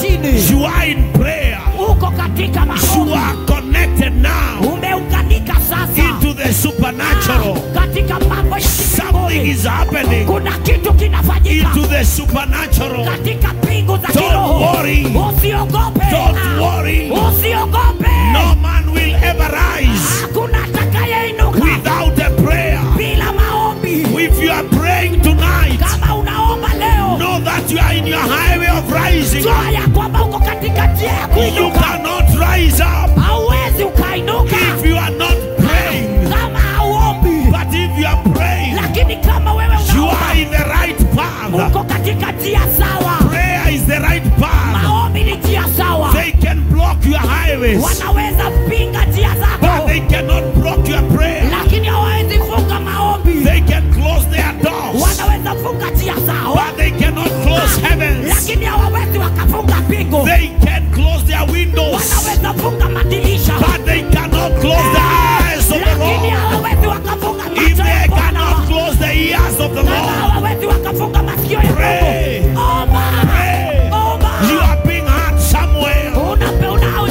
chini. You are in prayer. Uko katika maombi. You are connected now Umeunganika sasa into the supernatural. katika mambo ya Something kimbinguni. is happening Kuna kitu kinafanyika into the supernatural. katika mbingu za Don't kiroho. worry. Usiogope. Don't worry. Usiogope. No man will ever rise Hakuna atakayeinuka without a prayer. bila maombi. If you are praying tonight, Kama unaomba leo, know that you are in your highway of rising. jua ya kwamba uko katika njia ya You kuinuka. cannot rise up Hauwezi ukainuka if you are not praying. kama hauombi. But if you are praying, Lakini kama wewe you unaomba, are in the right path. uko katika njia sawa. Prayer is the right path. Maombi ni njia sawa. They can block your highways, Wanaweza pinga njia but zako, they cannot block your prayer. lakini hawawezi funga maombi. They can close their doors, Wanaweza funga njia zao, but they cannot close heavens. lakini hawawezi wakafunga mbingu. They can close their windows, Wanaweza funga madirisha, but they cannot close the eyes of the lakini Lord. hawawezi wakafunga If macho ya they Bwana. cannot close the ears of the Kama Lord, hawawezi wakafunga masikio ya pray. Mungu. Omba. Pray. Omba. You are being heard somewhere.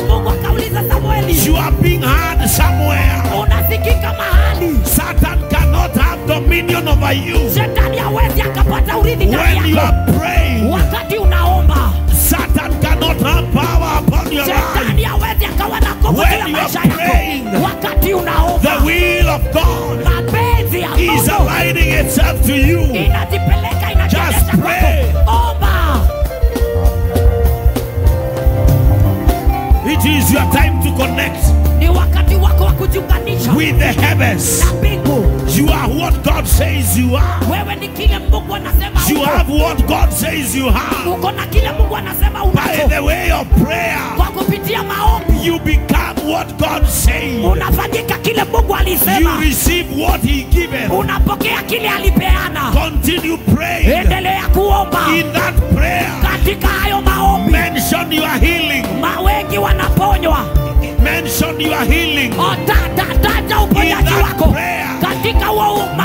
Mungu akauliza Samueli, You are being heard somewhere. unasikika mahali. Satan cannot have dominion over you. Shetani hawezi akapata urithi ndani When you yako. are praying, Wakati unaomba, Satan cannot have power upon your life. Shetani hawezi akawa na nguvu When juu ya you are maisha praying, yako. Wakati unaomba, The will of God mapenzi ya is Mungu aligning itself to you. inajipeleka, inajiendesha Just pray. kwako. Omba. It is your time to connect Ni wakati wako wa kujiunganisha with the heavens. na mbingu. You are what God says you are. Wewe ni kile Mungu anasema You uko. have what God says you have. Uko na kile Mungu anasema By unacho. the way of prayer, Kwa kupitia maombi you become what God says. unafanyika kile Mungu You alisema. receive what He given. Unapokea kile alipeana. Continue praying. Endelea kuomba In that prayer, katika hayo maombi. mention your healing. Wengi wanaponywa. Mention your healing. Taja uponyaji In that wako prayer, katika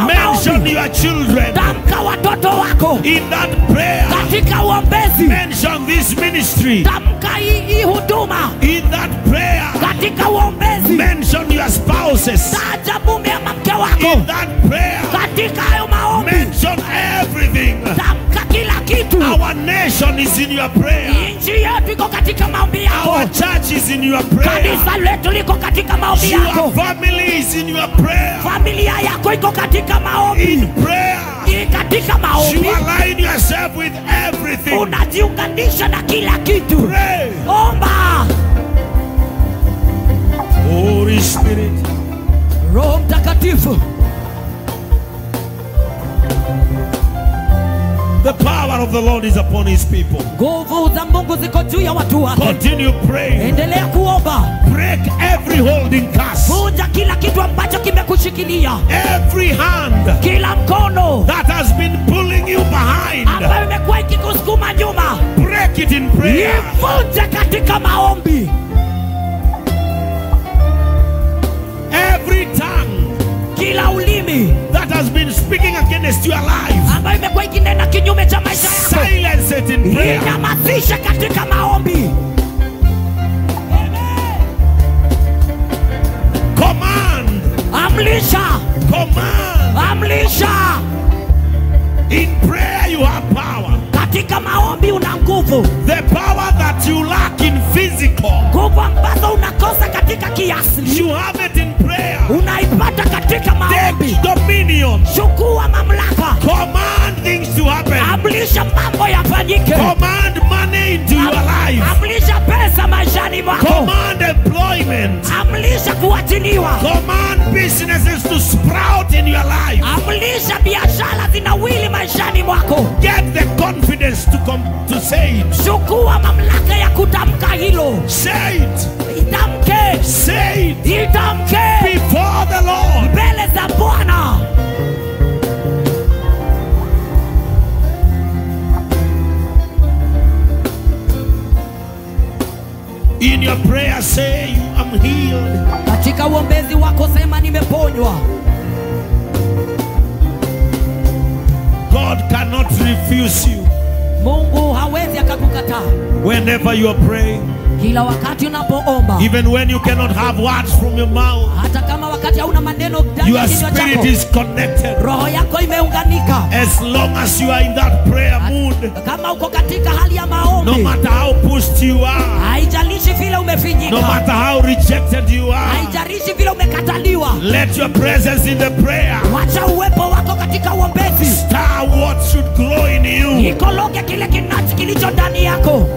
mention maombi. your children. Tamka watoto wako In that prayer, katika uombezi. mention this ministry. Tamka hii huduma In that prayer, katika uombezi. mention your spouses. Taja mume ama mke wako In that prayer, katika hayo maombi. mention everything. Tamka kila kitu. Our nation is in your prayer. Nchi yetu iko katika maombi yako. Our church is in your prayer. Kanisa letu liko katika maombi Your yako. family is in your prayer. Familia yako iko katika maombi. In prayer, Katika you maombi align yourself with everything. unajiunganisha na kila kitu. Pray. Omba. Holy Spirit, Roho Mtakatifu, the power of the Lord is upon His people. nguvu za Mungu ziko juu ya watu wake. Continue praying. Endelea kuomba. Break every holding curse. Vunja kila kitu ambacho kimekushikilia. Every hand Kila mkono that has been pulling you behind. ambayo imekuwa ikikusukuma nyuma. Break it in prayer. Ivunje katika maombi. Every tongue Kila ulimi that has been speaking against your life, ambayo imekuwa ikinena kinyume cha maisha yako. silence it in prayer. Inyamazishe katika maombi. Command. Amlisha. Command. Amlisha. In prayer you have power. Katika maombi una nguvu. The power that you lack in physical, Nguvu ambazo unakosa katika kiasili. you have it in prayer. Unaipata katika maombi. Take dominion. Chukua mamlaka. Command things to happen. Amlisha mambo yafanyike. Command money into your life. Amlisha pesa maishani mwako. Command employment. Amlisha kuachiliwa. Command businesses to sprout in your life. Amlisha biashara zinawili maishani mwako. Get the confidence to say it. Chukua mamlaka ya kutamka hilo. Say it. Itamke. Say it Itamke. before the Lord. Mbele za Bwana. In your prayer say, I'm healed. Katika uombezi wako sema nimeponywa. God cannot refuse you. Mungu hawezi akakukataa. Whenever you are praying, Kila wakati unapoomba, even when you cannot have words from your mouth, hata kama wakati hauna maneno ndani ya your kinywa spirit chako, is connected. roho yako imeunganika. As long as you are in that prayer mood, Kama uko katika hali ya maombi, no matter how pushed you are, haijalishi vile umefinyika, no matter how rejected you are, haijalishi vile umekataliwa, let your presence in the prayer wacha uwepo wako katika uombezi. stir what should grow in you. Ikologe kile kilicho ndani yako.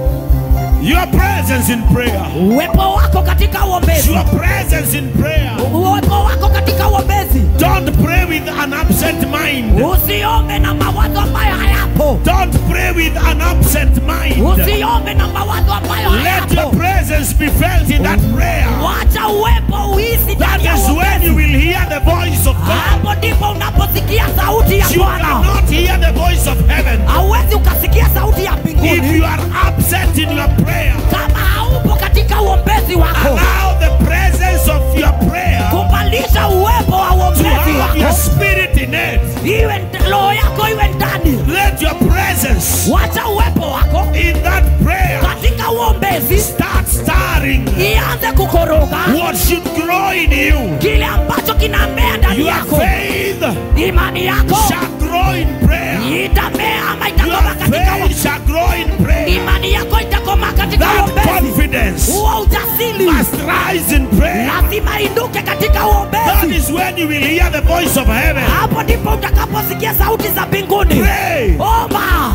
Your presence in prayer. Uwepo wako katika uombezi. Your presence in prayer. Uwepo wako katika uombezi. Don't pray with an absent mind. Usiombe na mawazo ambayo hayapo. Don't pray with an absent mind. Usiombe na mawazo ambayo hayapo. Let your presence be felt in that prayer. Wacha uwepo uhisi ndani ya That is when you will hear the voice of God. Hapo ndipo unaposikia sauti ya You Bwana. cannot hear the voice of heaven Hauwezi ukasikia sauti ya mbinguni if you are absent in your prayer. kama haupo katika uombezi wako. Allow the presence of your prayer Kubalisha uwepo wa to uombezi have your wako. spirit in it. Iwe roho yako iwe ndani. Let your presence Wacha uwepo wako in that prayer katika uombezi start stirring ianze kukoroga what should grow in you. kile ambacho kinamea ndani Your yako. faith Imani yako shall grow in prayer. itamea ama Your itakoma katika faith shall grow in prayer. imani yako itakoma katika That uombezi. confidence Huo ujasiri must rise in prayer. lazima inuke katika That uombezi. is when you will hear the voice of heaven. Hapo ndipo utakaposikia sauti za mbinguni. Pray. Omba.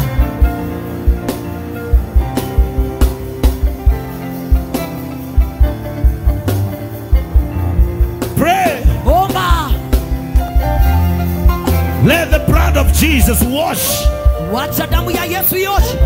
Pray. Omba. Let the blood of Jesus wash Wacha damu ya Yesu ioshe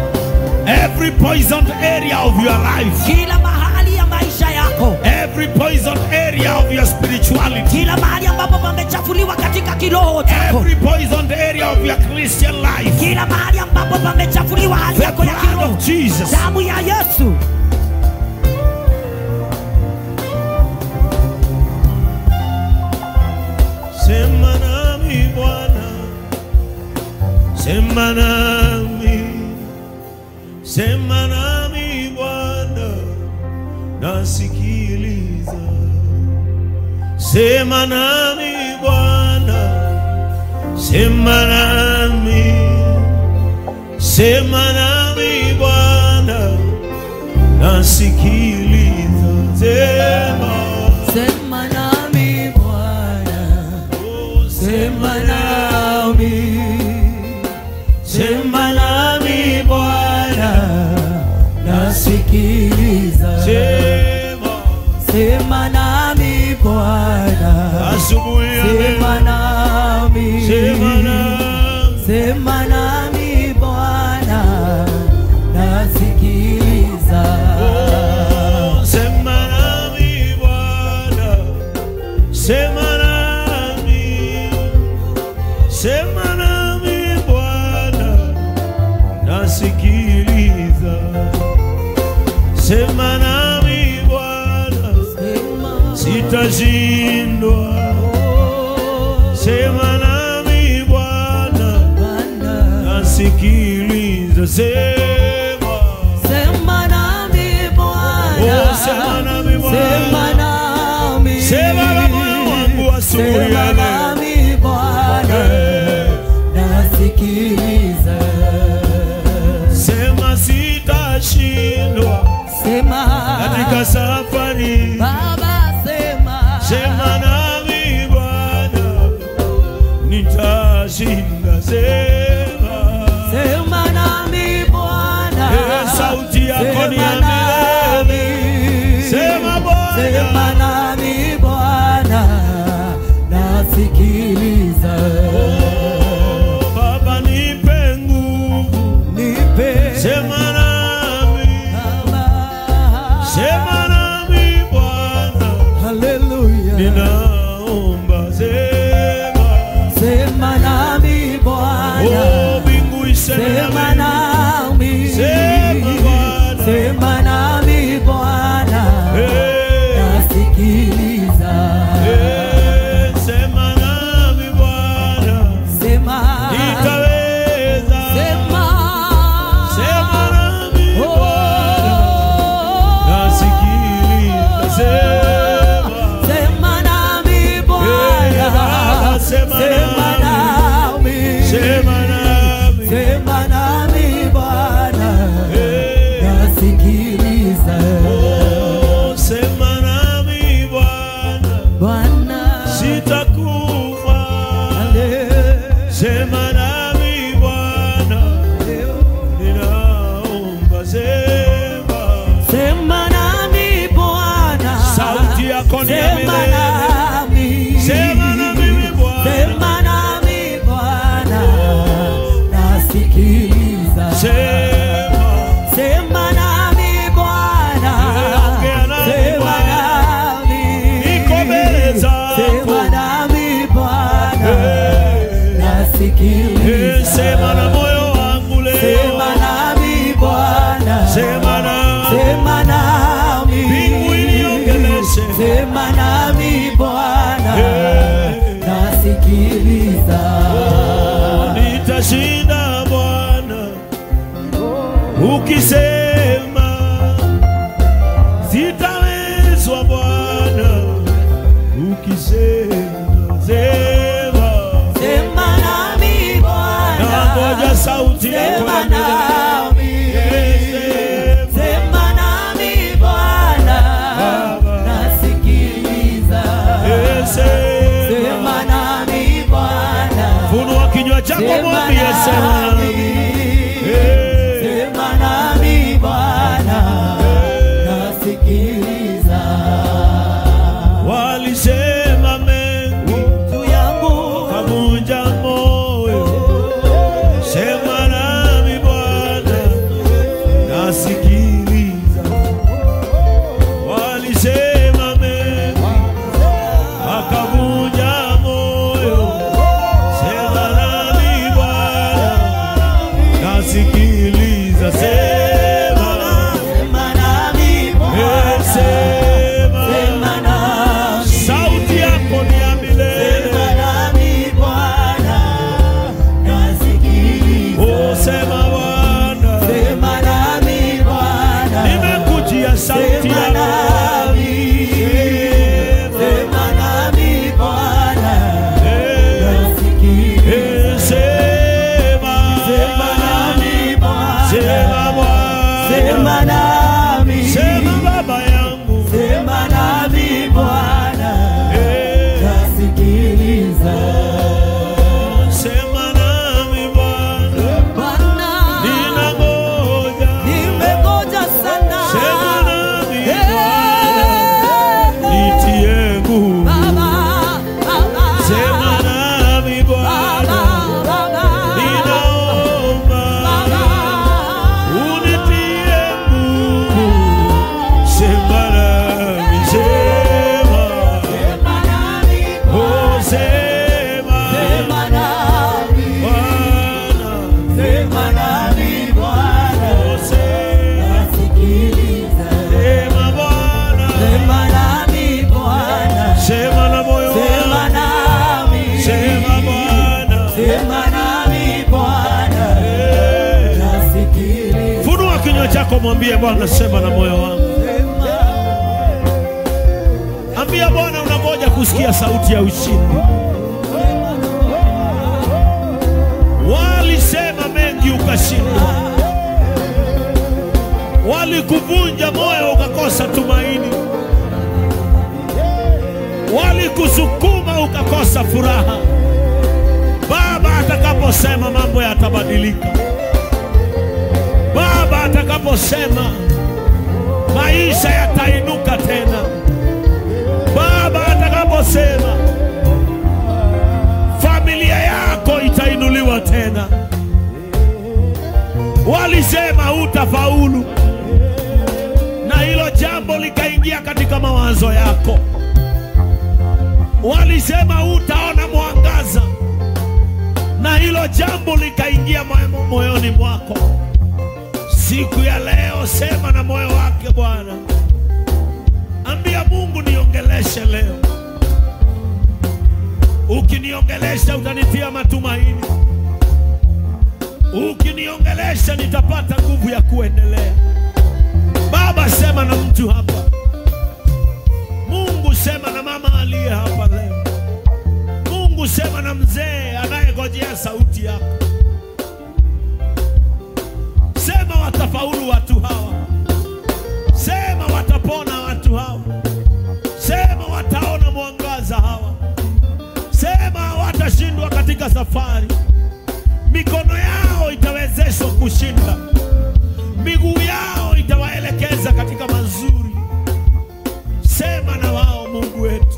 every poisoned area of your life, kila mahali ya maisha yako, every poisoned area of your spirituality, kila mahali ambapo pamechafuliwa katika kiroho chako, every poisoned area of your Christian life. kila mahali ambapo pamechafuliwa hali The yako ya blood kiroho. of Jesus. Damu ya Yesu. Sema nami Bwana, sema nami, sema nami Bwana, nasikiliza. Sema nami Bwana, sema nami, sema nami Bwana, nasikiliza. Sema nami Bwana, sema nami, sema nami Bwana, nasikiliza. Sema nami Bwana, Asubuhi ya leo. sema nami, Sema nami. sema nami Bwana, nasikiliza. Sema nami Bwana, sema nami, sema nami Bwana, nasikiliza. Sema nami Bwana, sitashindwa. Sema nami Bwana, nasikiliza. Sema nami Bwana, Oh, sema nami Bwana. sema nami, Sema na moyo wangu asubuhi ya sema leo. nami Bwana, nasikiliza. Sema sitashindwa Sema katika safari. Baba, sema, Sema nami Bwana, nitashinda. sema nami Bwana, Sauti yako ni ya sema nami, milele. Sema Bwana. sema nami Bwana, nasikiliza. Baba nipe nguvu. Nipe Sema nami. Baba, Sema nami Bwana, nasikiliza. Oh, sema nami Bwana, Bwana sitakufa. Sema nami Bwana, ninaomba sema. Sema nami Bwana, Sauti yako ni ya milele. Sema nami Bwana, sema nami Bwana, nasikiliza. Sema nami Bwana, sema nami. Niko mbele zako. Sema nami Bwana, nasikiliza. Sema na moyo wangu leo. Sema nami Bwana, Sema nami. sema nami. Mbingu iniongeleshe. Sema nami Bwana, nasikiliza. Nitashinda Bwana, ukisema sitawezwa Bwana, ukisema sema. Sema nami Bwana, Nangoja sauti yako sema ya milele. nami. Sema nami Bwana, nasikiliza. Sema nami Bwana, Funua kinywa chako mwambie sema nami. sema nami Bwana, nasikiliza. Walisema mengi Juu yangu kavunja moyo. Sema nami Bwana, nasikiliza. Walisema mengi akavunja moyo. Sema nami Bwana, nasikiliza. Sema nami Bwana, sema nami. sauti yako ni ya milele. Sema nami Bwana, nasikiliza. Oh, sema Bwana, Sema nami Bwana, nimekujia sauti sema yako. nami. Sema nami Bwana, nasikiliza. Sema nami Bwana, sema Bwana, sema nami. sema baba yangu. Sema nami Bwana, nasikiliza. Sema nami Bwana, Bwana, ninangoja. nimengoja sana. Sema nami Eh, nitie nguvu. Baba, Baba, Sema nami Bwana, Baba, ninaomba Baba, unitie nguvu. Sema nami, sema. sema nami Oh, sema sema nami. Bwana. Sema nami Bwana, Oh, sema. nasikiliza. Sema Bwana. Sema nami Bwana, Sema na moyo sema wangu. nami. Sema Bwana. Sema nami Bwana, nasikiliza. Funua kinywa chako mwambie Bwana, sema na moyo wangu. Ambia Bwana unangoja kusikia sauti ya ushindi. Walisema mengi ukashindwa. Walikuvunja moyo ukakosa tumaini. Walikusukuma ukakosa furaha. Baba atakaposema mambo yatabadilika. Baba atakaposema maisha yatainuka tena. Baba atakaposema familia yako itainuliwa tena. Walisema hutafaulu, na hilo jambo likaingia katika mawazo yako. Walisema hutaona mwangaza, na hilo jambo likaingia moyoni mwako. Siku ya leo sema na moyo wake Bwana. Ambia Mungu niongeleshe leo. Ukiniongelesha utanitia matumaini. Ukiniongelesha nitapata nguvu ya kuendelea. Baba, sema na mtu hapa. Mungu, sema na mama aliye hapa leo. Mungu, sema na mzee anayegojea sauti yako. Sema watafaulu watu hawa. katika safari. Mikono yao itawezeshwa kushinda. Miguu yao itawaelekeza katika mazuri. Sema na wao, Mungu wetu.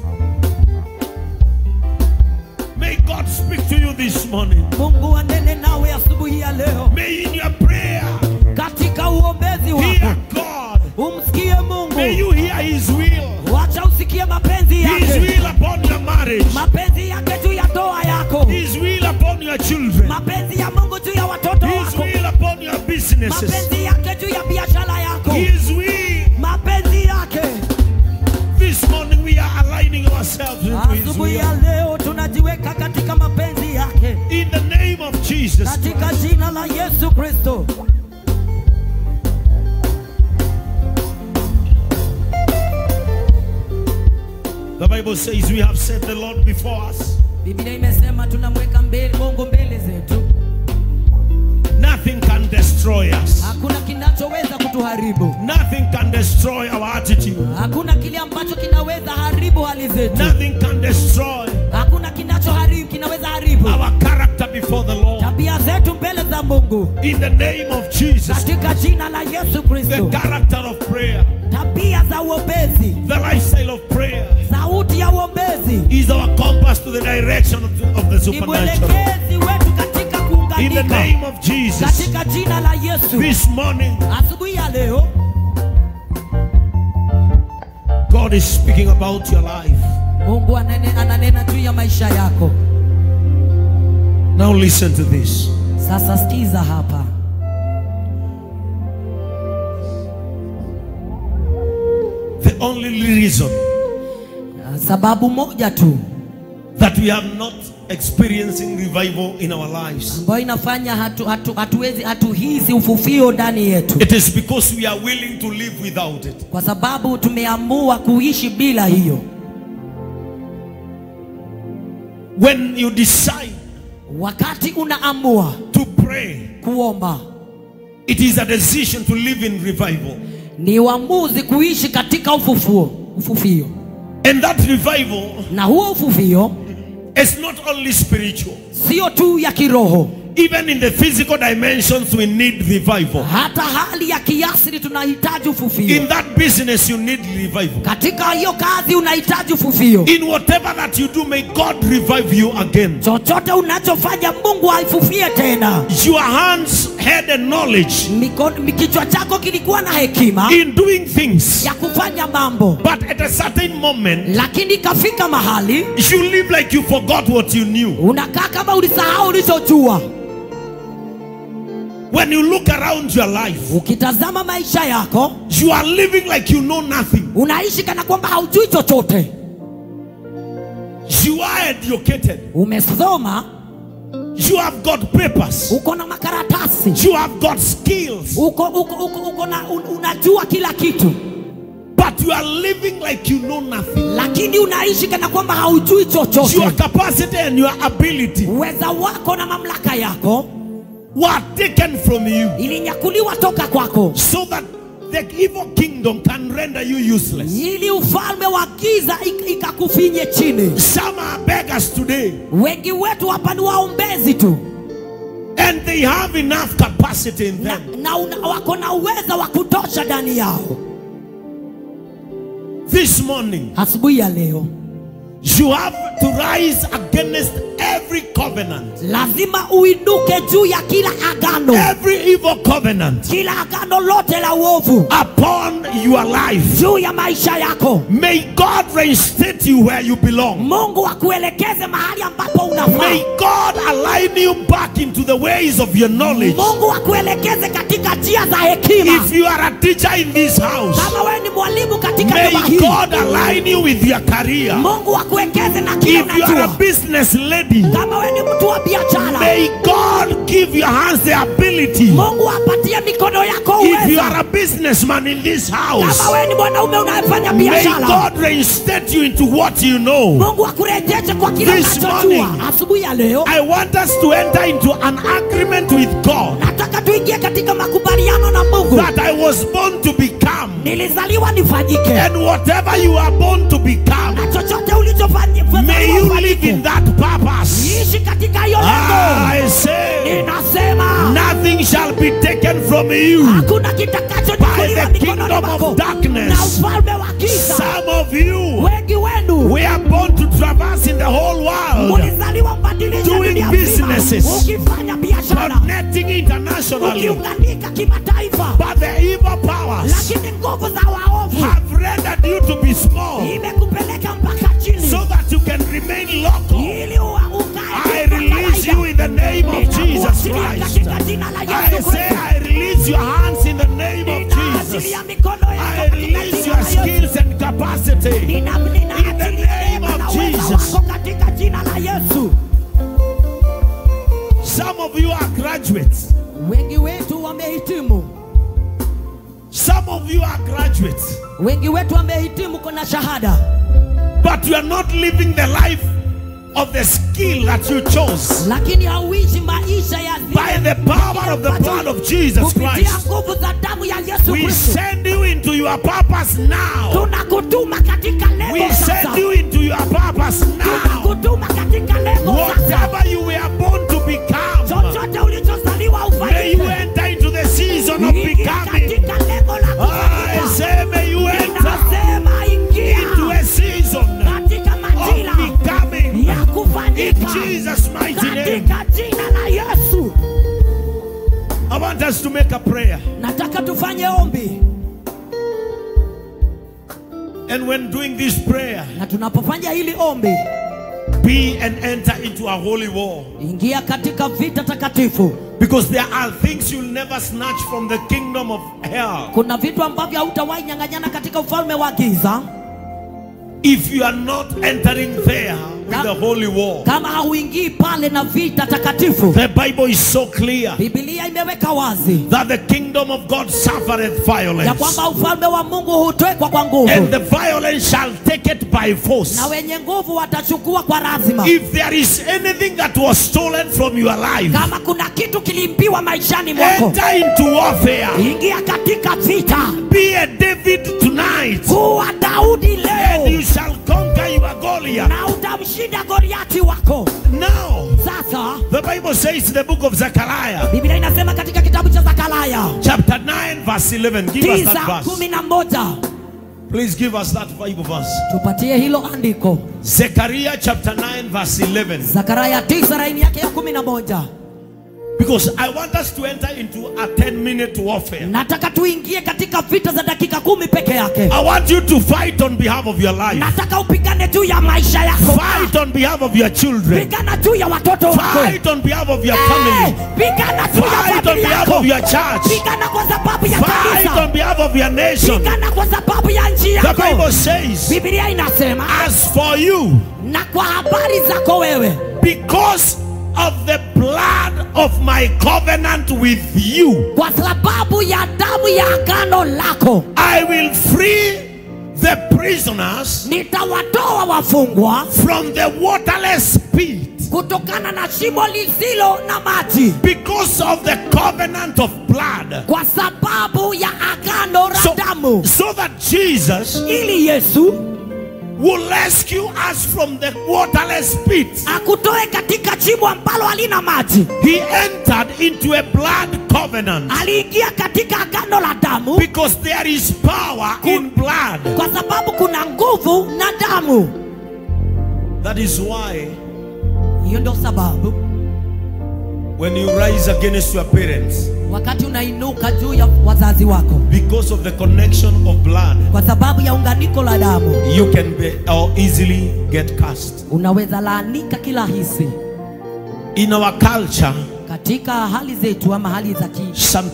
May God speak to you this morning. Mungu anene nawe asubuhi ya leo. May in your prayer, katika uombezi hear wako God. umsikie Mungu. May you hear His will. Wacha usikie mapenzi His yake. will upon your marriage. Mapenzi yake juu ya ndoa yako. His will upon your children. Mapenzi ya Mungu juu ya watoto His wako. will upon your businesses. Mapenzi yake juu ya biashara yako. His will. Mapenzi yake. This morning we are aligning ourselves into His Asubuhi will. ya leo tunajiweka katika mapenzi yake. In the name of Jesus. Katika jina la Yesu Kristo. The Bible says we have set the Lord before us. Biblia imesema tunamweka mbele Mungu mbele zetu. Nothing can destroy us. Hakuna kinachoweza kutuharibu. Nothing can destroy our attitude. Hakuna kile ambacho kinaweza haribu hali zetu. Nothing can destroy Hakuna kinaweza haribu our character before the Lord. tabia zetu mbele za Mungu. In the name of Jesus. Katika jina la Yesu The Kristo. character of prayer, Tabia za uombezi, the lifestyle of prayer sauti ya uombezi is our compass to the direction of the ni supernatural. mwelekezi wetu katika In the kuunganika. name of Jesus. Katika jina la Yesu. This morning, Asubuhi ya leo God is speaking about your life. Mungu ananena juu ya maisha yako. Now listen to this. Sasa sikiza hapa. The only reason Sababu moja tu that we are not experiencing revival in our lives, ambayo inafanya hatuhisi ufufio ndani yetu, it is because we are willing to live without it. kwa sababu tumeamua kuishi bila hiyo. When you decide Wakati unaamua to pray, kuomba, it is a decision to live in revival. ni uamuzi kuishi katika ufufio. And that revival Na huo ufufio is not only spiritual. sio tu ya kiroho, Even in the physical dimensions, we need revival. hata hali ya kiasili tunahitaji ufufio. In that business, you need revival. Katika hiyo kazi unahitaji ufufio. In whatever that you do, may God revive you again. Chochote unachofanya Mungu aifufie tena. Your hands had a knowledge Kichwa chako kilikuwa na hekima in doing things, ya kufanya mambo, but at a certain moment, lakini kafika mahali you live like you forgot what you knew. unakaa kama ulisahau ulichojua. When you look around your life, Ukitazama maisha yako, you are living like you know nothing. unaishi kana kwamba haujui chochote. You are educated. Umesoma, You have got papers. uko na makaratasi, You have got skills. unajua kila kitu, But you are living like you know nothing. lakini unaishi kana kwamba haujui Your chochote. capacity and your ability Uweza wako na mamlaka yako were taken from you, ilinyakuliwa toka kwako, so that the evil kingdom can render you useless. ili ufalme wa giza ikakufinye chini. Some are beggars today, Wengi wetu hapa ni waombezi tu, and they have enough capacity in them. wako na uwezo wa kutosha ndani yao. This morning, Asubuhi ya leo you have to rise against every covenant, lazima uinuke juu ya kila agano, every evil covenant kila agano lote la uovu upon your life. juu ya maisha yako. May God reinstate you where you belong. Mungu akuelekeze mahali ambapo unafaa. May God align you back into the ways of your knowledge. Mungu akuelekeze katika njia za hekima. If you are a teacher in this house, Kama wewe ni mwalimu katika may nyumba hii, God align you with your career. Mungu akuelekeze na kile If you are a unajua. business lady, Kama wewe ni mtu wa biashara, may God give your hands the ability. Mungu apatie mikono yako If you uwezo. are a businessman in this house, Kama wewe ni mwanaume unayefanya may biashara, God reinstate you into what you know. Mungu akurejeshe kwa kile This unachojua. morning, Asubuhi ya leo I want us to enter into an agreement with God nataka tuingie katika makubaliano na Mungu that I was born to become become. Nilizaliwa nifanyike. And whatever you are born to become, Na chochote ulichofanyika. may you live in that purpose. Ishi katika hiyo I say, ninasema nothing shall be taken from you hakuna kitakachochukuliwa by the mikononi kingdom mwako of darkness. na ufalme wa giza. Some of you, Wengi wenu we are born to traverse in the whole world, mulizaliwa mbadilisha doing dunia nzima. businesses, Ukifanya biashara, connecting internationally. ukiunganika kimataifa, But the evil powers lakini nguvu za waovu have rendered you to be small imekupeleka mpaka chini so that you can remain local. ili ukae I release you in the name of Jesus Christ. katika jina la I Yesu say, Kristo. I release your hands in the name of Jesus. Ninaachilia mikono I yako katika release jina your la Yesu. skills and capacity. Ninaachilia in the name neema na of uweza Jesus. wako katika jina la Yesu. Some of you are graduates. Wengi wetu wamehitimu. Some of you are graduates. Wengi wetu wamehitimu kuna shahada. But you are not living the life of the skill that you chose. Lakini hauishi maisha ya By the power of the blood of Jesus kupitia Christ, nguvu za damu ya Yesu we Kristo. send you into your purpose now. Tunakutuma katika lengo We sasa. send you into your purpose now. Tunakutuma katika lengo sasa. Whatever you were born to become, Chochote ulichozaliwa may you ufanyike. enter into the season of Ingia becoming. katika lengo la I kufanyika. say, may you enter Ninasema ingia into a season katika majira of becoming ya kufanyika in Jesus' mighty name. katika jina la Yesu. I want us to make a prayer. Nataka tufanye ombi, And when doing this prayer, na tunapofanya hili ombi, be and enter into a holy war. ingia katika vita takatifu. Because there are things you'll never snatch from the kingdom of hell Kuna vitu ambavyo hautawahi nyang'anyana katika ufalme wa giza if you are not entering there with the holy war. kama hauingii pale na vita takatifu. The Bible is so clear Biblia imeweka wazi that the kingdom of God suffereth ya violence, kwamba ufalme wa Mungu hutwekwa kwa and nguvu, the violence shall take it by force. na wenye nguvu watachukua kwa lazima. If there is anything that was stolen from your life, Kama kuna kitu kilimpiwa maishani mwako, enter into warfare. ingia katika vita. Be a David tonight, Kuwa Daudi and you leo shall conquer your Goliath. na utamshinda Goliati wako. Now, Sasa the Bible says in the book of Zechariah, Biblia inasema katika kitabu cha Zakaria chapter 9, verse 11. Give us that verse. 9:11. Please give us that Bible verse. Tupatie hilo andiko. Zechariah chapter 9, verse 11. Zakaria 9 laini yake ya 11. Because I want us to enter into a 10-minute warfare. Nataka tuingie katika vita za dakika 10 peke yake. I want you to fight on behalf of your life. Nataka upigane juu ya maisha yako. Fight on behalf of your children. Pigana juu ya watoto wako. Fight on behalf of your family. Pigana juu ya Fight on familia behalf yako. of your church. Pigana kwa sababu ya Fight kanisa. on behalf of your nation. Pigana kwa sababu ya nchi The yako. Bible says, Biblia inasema, as for you, na kwa habari zako wewe, because of the blood of my covenant with you, kwa sababu ya damu ya agano lako, I will free the prisoners nitawatoa wafungwa from the waterless pit kutokana na shimo lisilo na maji, because of the covenant of blood. kwa sababu ya agano la damu, So that Jesus ili Yesu will rescue us from the waterless pit. akutoe katika shimo ambalo halina maji. He entered into a blood covenant Aliingia katika agano la damu because there is power in blood. kwa sababu kuna nguvu na damu. That is why Hiyo ndio sababu when you rise against your parents, wakati unainuka juu ya wazazi wako because of the connection of blood, kwa sababu ya unganiko la damu, you can be or easily get cast. unaweza laanika kila hisi. In our culture, Katika hali zetu ama hali za sometimes